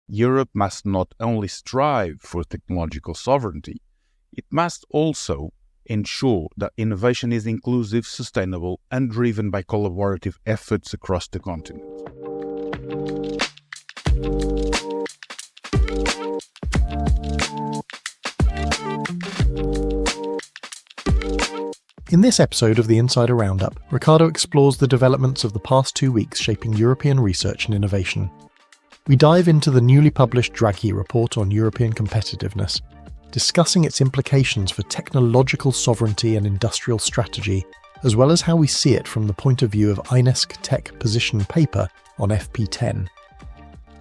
Europe must not only strive for technological sovereignty, it must also ensure that innovation is inclusive, sustainable, and driven by collaborative efforts across the continent. In this episode of the Insider Roundup, Ricardo explores the developments of the past 2 weeks shaping European research and innovation. We dive into the newly published Draghi report on European competitiveness, discussing its implications for technological sovereignty and industrial strategy, as well as how we see it from the point of view of INESC TEC position paper on FP10.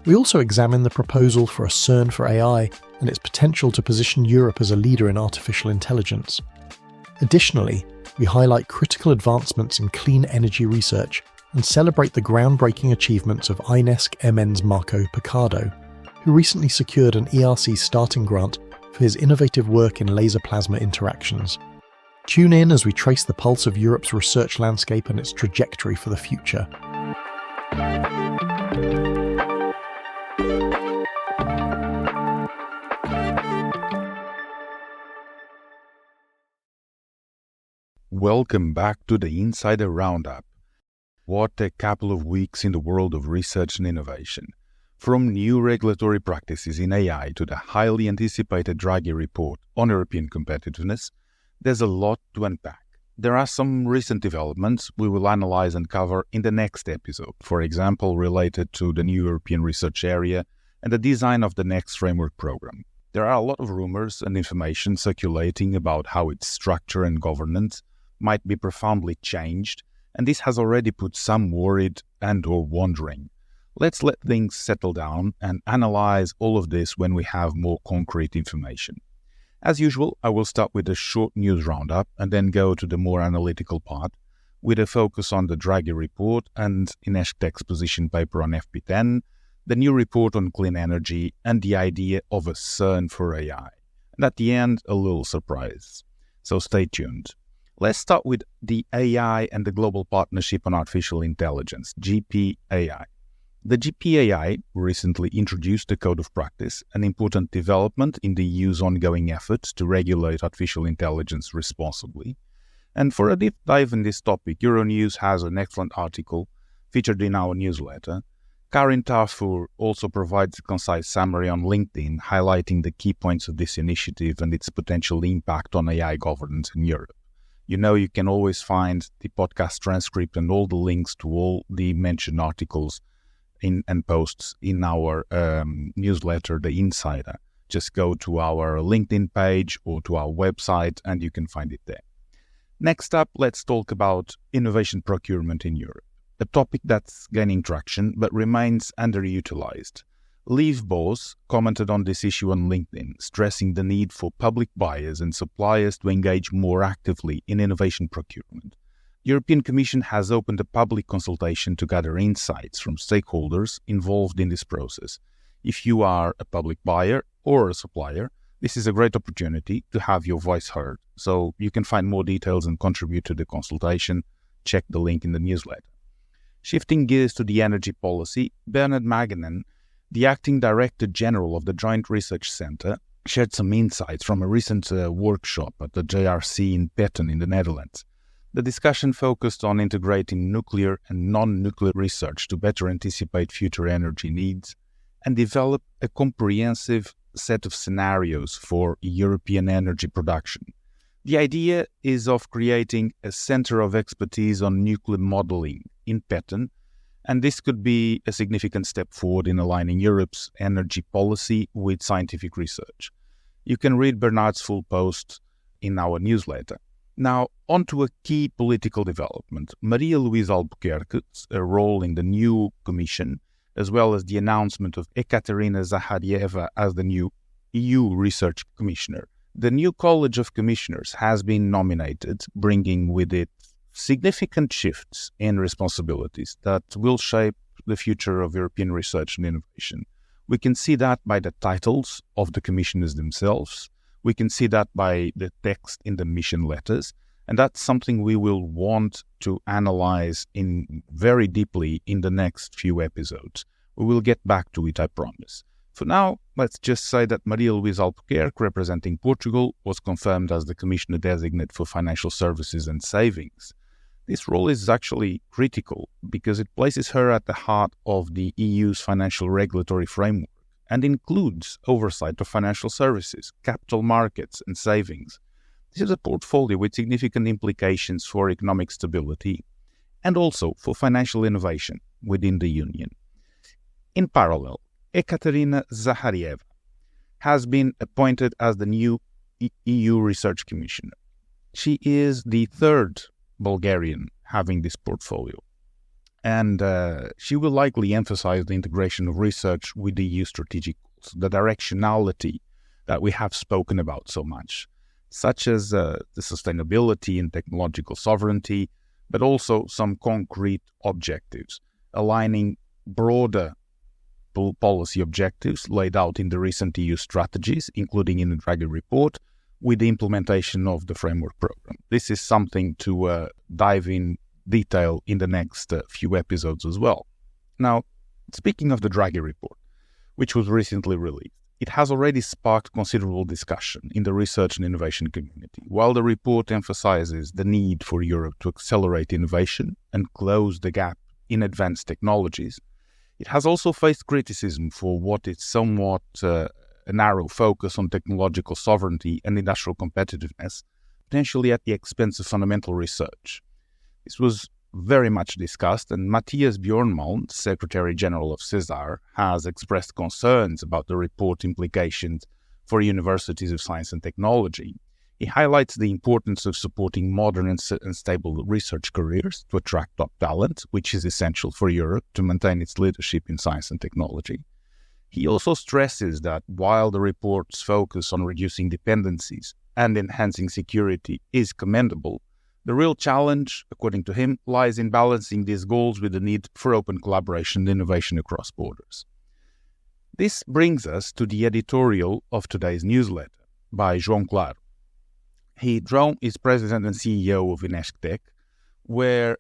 We also examine the proposal for a CERN for AI and its potential to position Europe as a leader in artificial intelligence. Additionally, we highlight critical advancements in clean energy research and celebrate the groundbreaking achievements of INESC MN's Marco Piccardo, who recently secured an ERC Starting Grant for his innovative work in laser plasma interactions. Tune in as we trace the pulse of Europe's research landscape and its trajectory for the future. Welcome back to the Insider Roundup. What a couple of weeks in the world of research and innovation. From new regulatory practices in AI to the highly anticipated Draghi report on European competitiveness, there's a lot to unpack. There are some recent developments we will analyze and cover in the next episode, for example, related to the new European research area and the design of the next framework program. There are a lot of rumors and information circulating about how its structure and governance might be profoundly changed, and this has already put some worried and/or wondering. Let's let things settle down and analyze all of this when we have more concrete information. As usual, I will start with a short news roundup and then go to the more analytical part, with a focus on the Draghi report and INESC TEC's position paper on FP10, the new report on clean energy, and the idea of a CERN for AI. And at the end, a little surprise. So stay tuned. Let's start with the AI and the Global Partnership on Artificial Intelligence, GPAI. The GPAI recently introduced a code of practice, an important development in the EU's ongoing efforts to regulate artificial intelligence responsibly. And for a deep dive in this topic, Euronews has an excellent article featured in our newsletter. Karin Tafur also provides a concise summary on LinkedIn, highlighting the key points of this initiative and its potential impact on AI governance in Europe. You know, you can always find the podcast transcript and all the links to all the mentioned articles and posts in our newsletter, The Insider. Just go to our LinkedIn page or to our website and you can find it there. Next up, let's talk about innovation procurement in Europe, a topic that's gaining traction but remains underutilized. Liv Bose commented on this issue on LinkedIn, stressing the need for public buyers and suppliers to engage more actively in innovation procurement. The European Commission has opened a public consultation to gather insights from stakeholders involved in this process. If you are a public buyer or a supplier, this is a great opportunity to have your voice heard. So you can find more details and contribute to the consultation. Check the link in the newsletter. Shifting gears to the energy policy, Bernard Maganen, the Acting Director General of the Joint Research Centre, shared some insights from a recent workshop at the JRC in Petten in the Netherlands. The discussion focused on integrating nuclear and non-nuclear research to better anticipate future energy needs and develop a comprehensive set of scenarios for European energy production. The idea is of creating a centre of expertise on nuclear modelling in Petten, and this could be a significant step forward in aligning Europe's energy policy with scientific research. You can read Bernard's full post in our newsletter. Now, on to a key political development. Maria Luisa Albuquerque's role in the new Commission, as well as the announcement of Ekaterina Zaharyeva as the new EU Research Commissioner. The new College of Commissioners has been nominated, bringing with it significant shifts in responsibilities that will shape the future of European research and innovation. We can see that by the titles of the commissioners themselves. We can see that by the text in the mission letters. And that's something we will want to analyze very deeply in the next few episodes. We will get back to it, I promise. For now, let's just say that Maria Luísa Albuquerque, representing Portugal, was confirmed as the Commissioner Designate for Financial Services and Savings. This role is actually critical because it places her at the heart of the EU's financial regulatory framework and includes oversight of financial services, capital markets and savings. This is a portfolio with significant implications for economic stability and also for financial innovation within the Union. In parallel, Ekaterina Zaharyeva has been appointed as the new EU Research Commissioner. She is the third Bulgarian having this portfolio, and she will likely emphasize the integration of research with the EU strategic goals, the directionality that we have spoken about so much, such as the sustainability and technological sovereignty, but also some concrete objectives, aligning broader policy objectives laid out in the recent EU strategies, including in the Draghi report, with the implementation of the framework program. This is something to dive in detail in the next few episodes as well. Now, speaking of the Draghi report, which was recently released, it has already sparked considerable discussion in the research and innovation community. While the report emphasizes the need for Europe to accelerate innovation and close the gap in advanced technologies, it has also faced criticism for what is somewhat a narrow focus on technological sovereignty and industrial competitiveness, potentially at the expense of fundamental research. This was very much discussed, and Matthias Bjornmalm, Secretary General of CESAR, has expressed concerns about the report implications for universities of science and technology. He highlights the importance of supporting modern and stable research careers to attract top talent, which is essential for Europe to maintain its leadership in science and technology. He also stresses that while the report's focus on reducing dependencies and enhancing security is commendable, the real challenge, according to him, lies in balancing these goals with the need for open collaboration and innovation across borders. This brings us to the editorial of today's newsletter by João Claro. João is president and CEO of INESC TEC,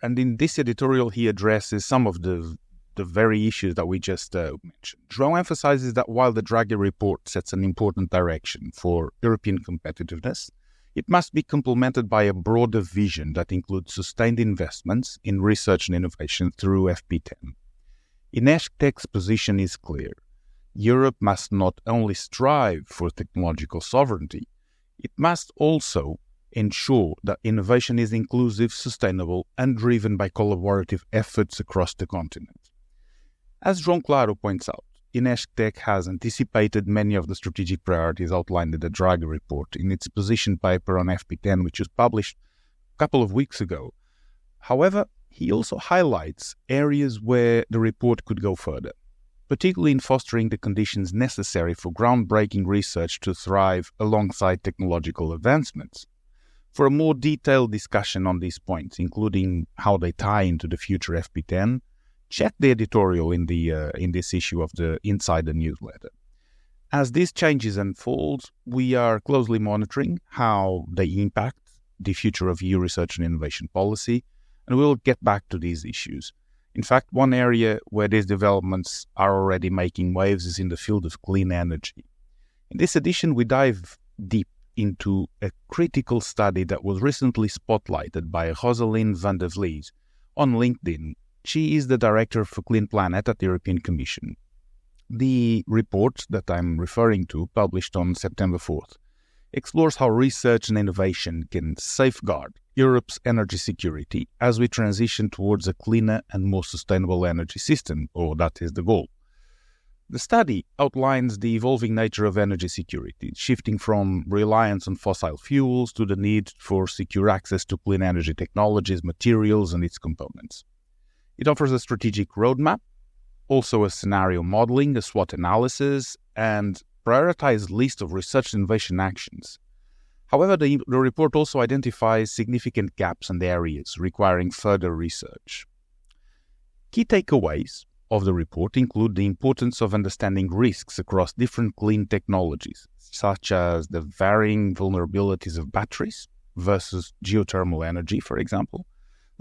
and in this editorial he addresses some of the very issues that we just mentioned. João emphasizes that while the Draghi report sets an important direction for European competitiveness, it must be complemented by a broader vision that includes sustained investments in research and innovation through FP10. INESC TEC's position is clear. Europe must not only strive for technological sovereignty, it must also ensure that innovation is inclusive, sustainable, and driven by collaborative efforts across the continent. As João Claro points out, INESC TEC has anticipated many of the strategic priorities outlined in the Draghi report in its position paper on FP10, which was published a couple of weeks ago. However, he also highlights areas where the report could go further, particularly in fostering the conditions necessary for groundbreaking research to thrive alongside technological advancements. For a more detailed discussion on these points, including how they tie into the future FP10, check the editorial in this issue of the Insider newsletter. As these changes unfold, we are closely monitoring how they impact the future of EU research and innovation policy, and we'll get back to these issues. In fact, one area where these developments are already making waves is in the field of clean energy. In this edition, we dive deep into a critical study that was recently spotlighted by Rosalind van der Vlies on LinkedIn. She is the Director for Clean Planet at the European Commission. The report that I'm referring to, published on September 4th, explores how research and innovation can safeguard Europe's energy security as we transition towards a cleaner and more sustainable energy system, or that is the goal. The study outlines the evolving nature of energy security, shifting from reliance on fossil fuels to the need for secure access to clean energy technologies, materials, and its components. It offers a strategic roadmap, also a scenario modeling, a SWOT analysis, and prioritized list of research and innovation actions. However, the report also identifies significant gaps and areas requiring further research. Key takeaways of the report include the importance of understanding risks across different clean technologies, such as the varying vulnerabilities of batteries versus geothermal energy, for example,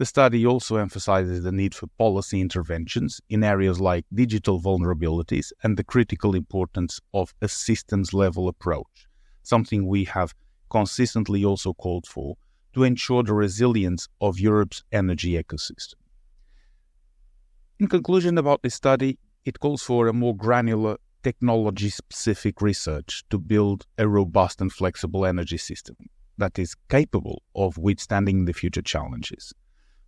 The study also emphasizes the need for policy interventions in areas like digital vulnerabilities and the critical importance of a systems-level approach, something we have consistently also called for to ensure the resilience of Europe's energy ecosystem. In conclusion about this study, it calls for a more granular, technology-specific research to build a robust and flexible energy system that is capable of withstanding the future challenges.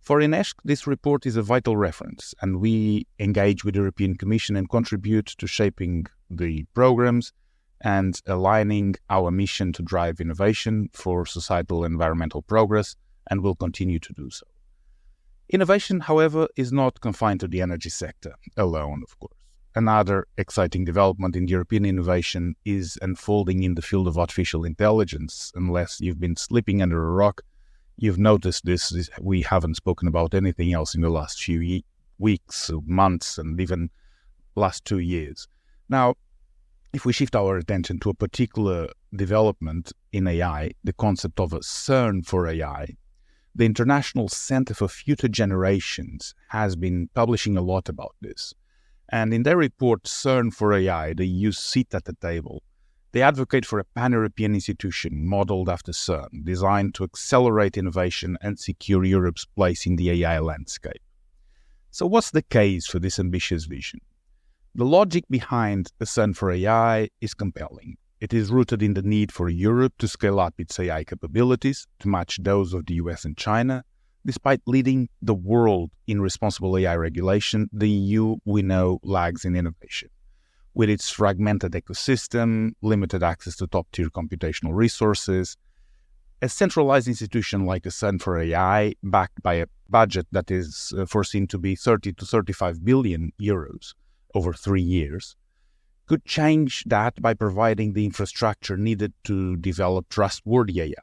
For INESC, this report is a vital reference, and we engage with the European Commission and contribute to shaping the programs and aligning our mission to drive innovation for societal and environmental progress, and will continue to do so. Innovation, however, is not confined to the energy sector alone, of course. Another exciting development in European innovation is unfolding in the field of artificial intelligence. Unless you've been sleeping under a rock, you've noticed this. We haven't spoken about anything else in the last few weeks, months, and even last 2 years. Now, if we shift our attention to a particular development in AI, the concept of a CERN for AI, the International Center for Future Generations has been publishing a lot about this. And in their report, CERN for AI, the EU's seat at the table, they advocate for a pan-European institution modeled after CERN, designed to accelerate innovation and secure Europe's place in the AI landscape. So what's the case for this ambitious vision? The logic behind a CERN for AI is compelling. It is rooted in the need for Europe to scale up its AI capabilities to match those of the US and China. Despite leading the world in responsible AI regulation, the EU, we know, lags in innovation. With its fragmented ecosystem, limited access to top-tier computational resources, a centralized institution like a CERN for AI, backed by a budget that is foreseen to be 30 to 35 billion euros over 3 years, could change that by providing the infrastructure needed to develop trustworthy AI,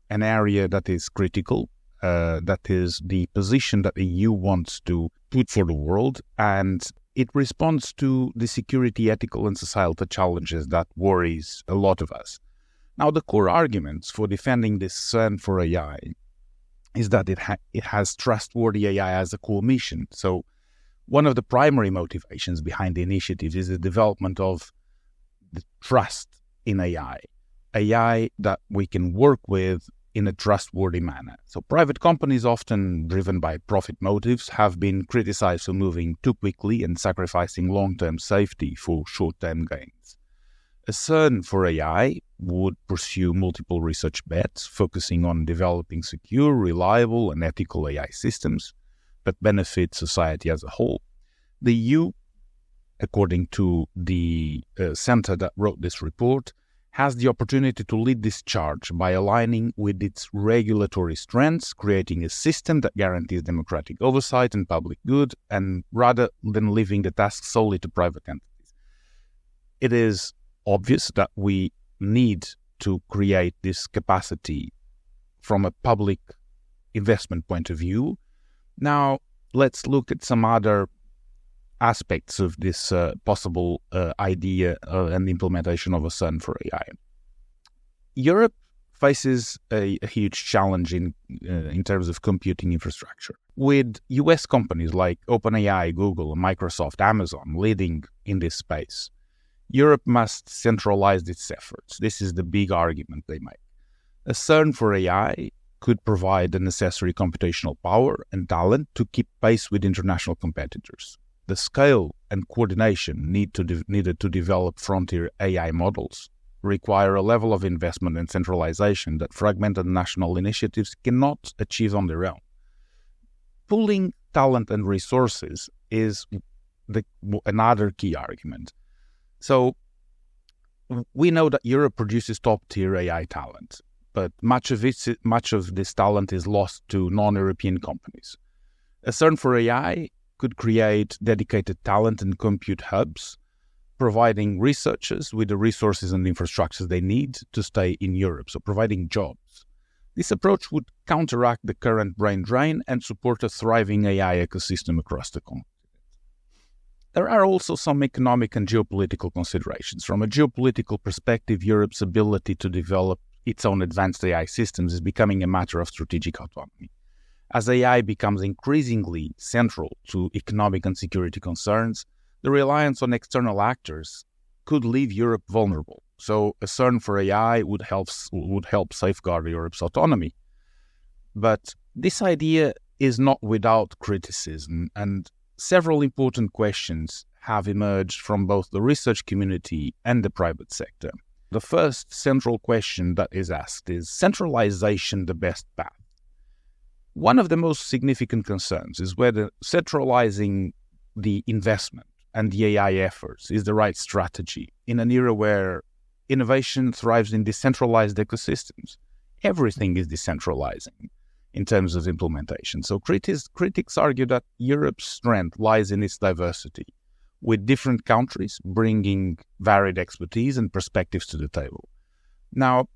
an area that is critical. That is the position that the EU wants to put for the world, and it responds to the security, ethical, and societal challenges that worries a lot of us. Now, the core arguments for defending this CERN for AI is that it has trustworthy AI as a core mission. So, one of the primary motivations behind the initiative is the development of the trust in AI that we can work with in a trustworthy manner. So private companies, often driven by profit motives, have been criticized for moving too quickly and sacrificing long-term safety for short-term gains. A CERN for AI would pursue multiple research bets, focusing on developing secure, reliable, and ethical AI systems that benefit society as a whole. The EU, according to the center that wrote this report, has the opportunity to lead this charge by aligning with its regulatory strengths, creating a system that guarantees democratic oversight and public good, and rather than leaving the task solely to private entities. It is obvious that we need to create this capacity from a public investment point of view. Now, let's look at some other aspects of this possible idea and implementation of a CERN for AI. Europe faces a huge challenge in terms of computing infrastructure. With US companies like OpenAI, Google, Microsoft, Amazon leading in this space, Europe must centralize its efforts. This is the big argument they make. A CERN for AI could provide the necessary computational power and talent to keep pace with international competitors. The scale and coordination needed to develop frontier AI models require a level of investment and centralization that fragmented national initiatives cannot achieve on their own. Pooling talent and resources is another key argument. So we know that Europe produces top-tier AI talent, but much of this talent is lost to non-European companies. A CERN for AI could create dedicated talent and compute hubs, providing researchers with the resources and infrastructures they need to stay in Europe, so providing jobs. This approach would counteract the current brain drain and support a thriving AI ecosystem across the continent. There are also some economic and geopolitical considerations. From a geopolitical perspective, Europe's ability to develop its own advanced AI systems is becoming a matter of strategic autonomy. As AI becomes increasingly central to economic and security concerns, the reliance on external actors could leave Europe vulnerable. So a CERN for AI would help safeguard Europe's autonomy. But this idea is not without criticism, and several important questions have emerged from both the research community and the private sector. The first central question that is asked is centralization the best path? One of the most significant concerns is whether centralizing the investment and the AI efforts is the right strategy in an era where innovation thrives in decentralized ecosystems. Everything is decentralizing in terms of implementation. So critics argue that Europe's strength lies in its diversity, with different countries bringing varied expertise and perspectives to the table. Now,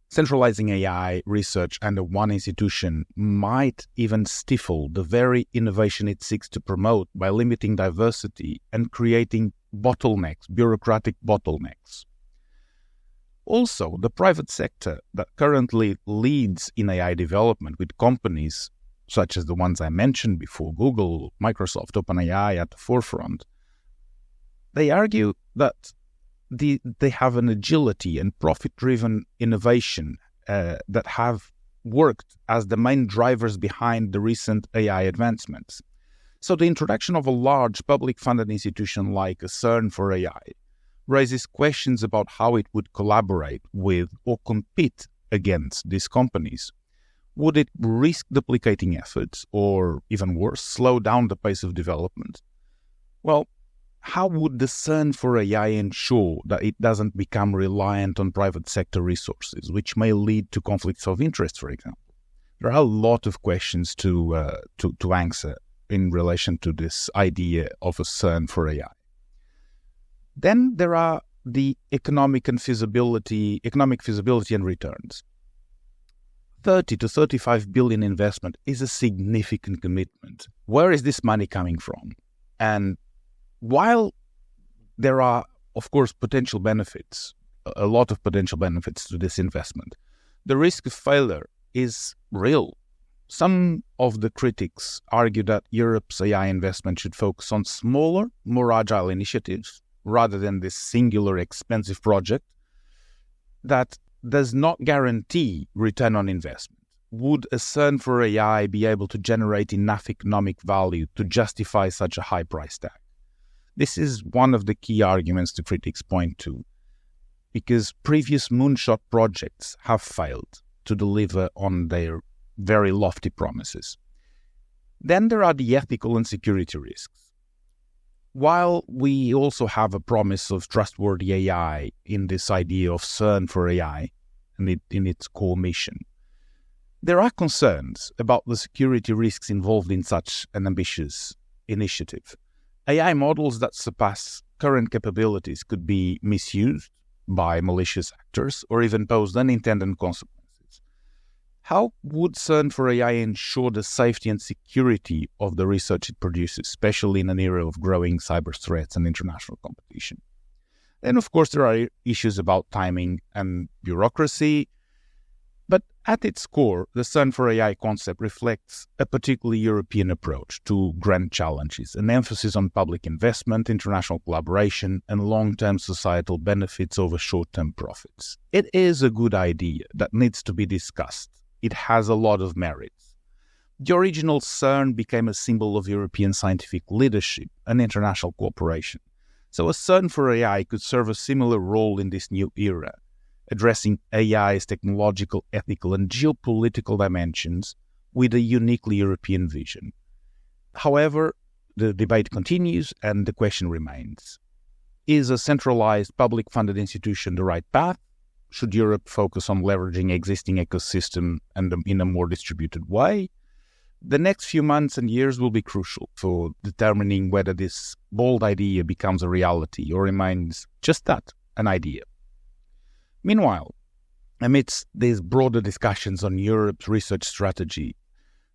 centralizing AI research under one institution might even stifle the very innovation it seeks to promote by limiting diversity and creating bureaucratic bottlenecks. Also, the private sector that currently leads in AI development with companies such as the ones I mentioned before, Google, Microsoft, OpenAI at the forefront, they argue that they have an agility and profit-driven innovation that have worked as the main drivers behind the recent AI advancements. So the introduction of a large public-funded institution like a CERN for AI raises questions about how it would collaborate with or compete against these companies. Would it risk duplicating efforts or, even worse, slow down the pace of development? Well, how would the CERN for AI ensure that it doesn't become reliant on private sector resources, which may lead to conflicts of interest, for example? There are a lot of questions to answer in relation to this idea of a CERN for AI. Then there are the economic feasibility and returns. 30 to 35 billion investment is a significant commitment. Where is this money coming from? And while there are, of course, potential benefits, a lot of potential benefits to this investment, the risk of failure is real. Some of the critics argue that Europe's AI investment should focus on smaller, more agile initiatives rather than this singular expensive project that does not guarantee return on investment. Would a CERN for AI be able to generate enough economic value to justify such a high price tag? This is one of the key arguments the critics point to, because previous moonshot projects have failed to deliver on their very lofty promises. Then there are the ethical and security risks. While we also have a promise of trustworthy AI in this idea of CERN for AI and in its core mission, there are concerns about the security risks involved in such an ambitious initiative. AI models that surpass current capabilities could be misused by malicious actors or even pose unintended consequences. How would CERN for AI ensure the safety and security of the research it produces, especially in an era of growing cyber threats and international competition? Then, of course, there are issues about timing and bureaucracy. But at its core, the CERN for AI concept reflects a particularly European approach to grand challenges, an emphasis on public investment, international collaboration, and long-term societal benefits over short-term profits. It is a good idea that needs to be discussed. It has a lot of merits. The original CERN became a symbol of European scientific leadership and international cooperation. So a CERN for AI could serve a similar role in this new era, addressing AI's technological, ethical, and geopolitical dimensions with a uniquely European vision. However, the debate continues and the question remains. Is a centralized, public-funded institution the right path? Should Europe focus on leveraging existing ecosystem and in a more distributed way? The next few months and years will be crucial for determining whether this bold idea becomes a reality or remains just that, an idea. Meanwhile, amidst these broader discussions on Europe's research strategy,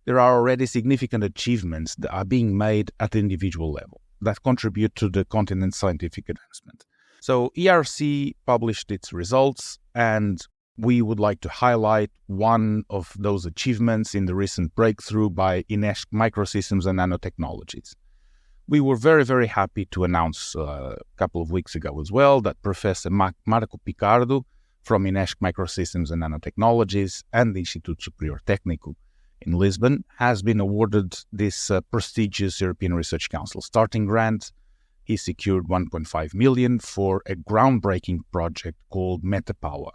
there are already significant achievements that are being made at the individual level that contribute to the continent's scientific advancement. So ERC published its results, and we would like to highlight one of those achievements in the recent breakthrough by INESC Microsystems and Nanotechnologies. We were very, very happy to announce a couple of weeks ago as well that Professor Marco Piccardo from INESC Microsystems and Nanotechnologies and the Instituto Superior Técnico in Lisbon has been awarded this prestigious European Research Council Starting Grant. He secured 1.5 million for a groundbreaking project called MetaPower.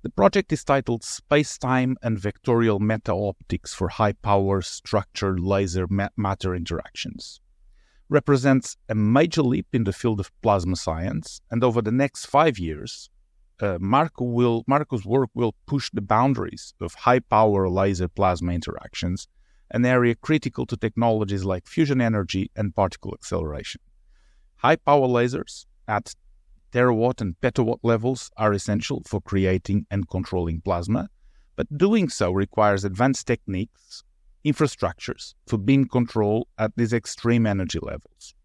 The project is titled Space-Time and Vectorial Meta-Optics for High-Power Structured Laser Matter Interactions. Represents a major leap in the field of plasma science, and over the next 5 years, Marco's work will push the boundaries of high-power laser plasma interactions, an area critical to technologies like fusion energy and particle acceleration. High-power lasers at terawatt and petawatt levels are essential for creating and controlling plasma, but doing so requires advanced techniques, infrastructures for beam control at these extreme energy levels.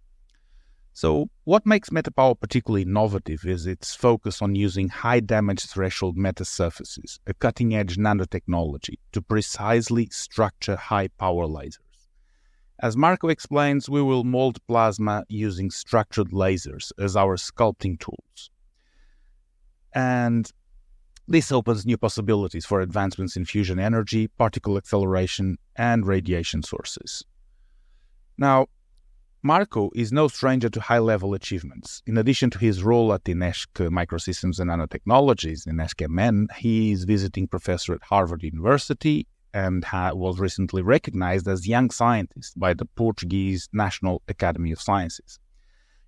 So what makes MetaPower particularly innovative is its focus on using high damage threshold metasurfaces, a cutting-edge nanotechnology, to precisely structure high-power lasers. As Marco explains, we will mold plasma using structured lasers as our sculpting tools. And this opens new possibilities for advancements in fusion energy, particle acceleration, and radiation sources. Now, Marco is no stranger to high-level achievements. In addition to his role at INESC Microsystems and Nanotechnologies, INESC MN, he is visiting professor at Harvard University and was recently recognized as Young Scientist by the Portuguese National Academy of Sciences.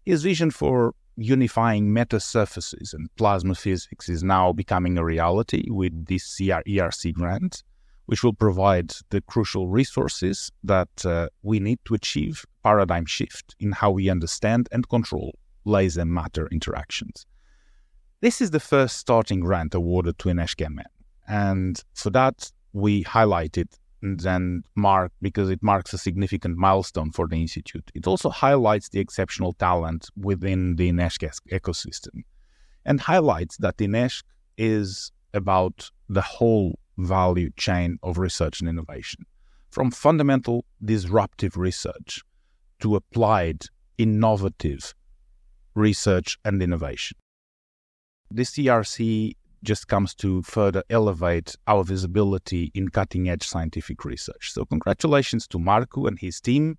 His vision for unifying metasurfaces and plasma physics is now becoming a reality with this ERC grant, which will provide the crucial resources that we need to achieve paradigm shift in how we understand and control laser matter interactions. This is the first starting grant awarded to INESC MN, and for that we highlight it because it marks a significant milestone for the Institute. It also highlights the exceptional talent within the INESC ecosystem and highlights that INESC is about the whole value chain of research and innovation, from fundamental disruptive research to applied innovative research and innovation. This ERC just comes to further elevate our visibility in cutting-edge scientific research. So congratulations to Marco and his team,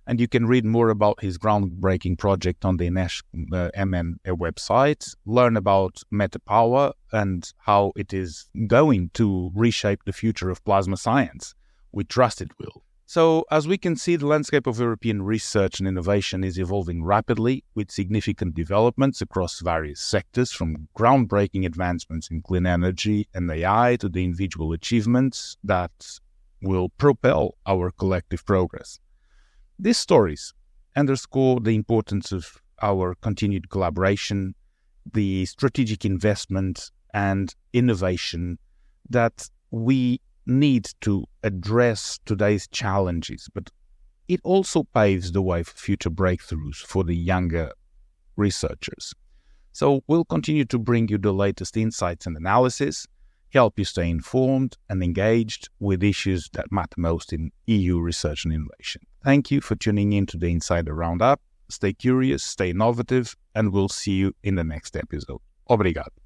and you can read more about his groundbreaking project on the INESC MN website, learn about MetaPower and how it is going to reshape the future of plasma science. We trust it will. So, as we can see, the landscape of European research and innovation is evolving rapidly, with significant developments across various sectors, from groundbreaking advancements in clean energy and AI to the individual achievements that will propel our collective progress. These stories underscore the importance of our continued collaboration, the strategic investment and innovation that we need to address today's challenges, but it also paves the way for future breakthroughs for the younger researchers. So we'll continue to bring you the latest insights and analysis, help you stay informed and engaged with issues that matter most in EU research and innovation. Thank you for tuning in to the Insider Roundup. Stay curious, stay innovative, and we'll see you in the next episode. Obrigado.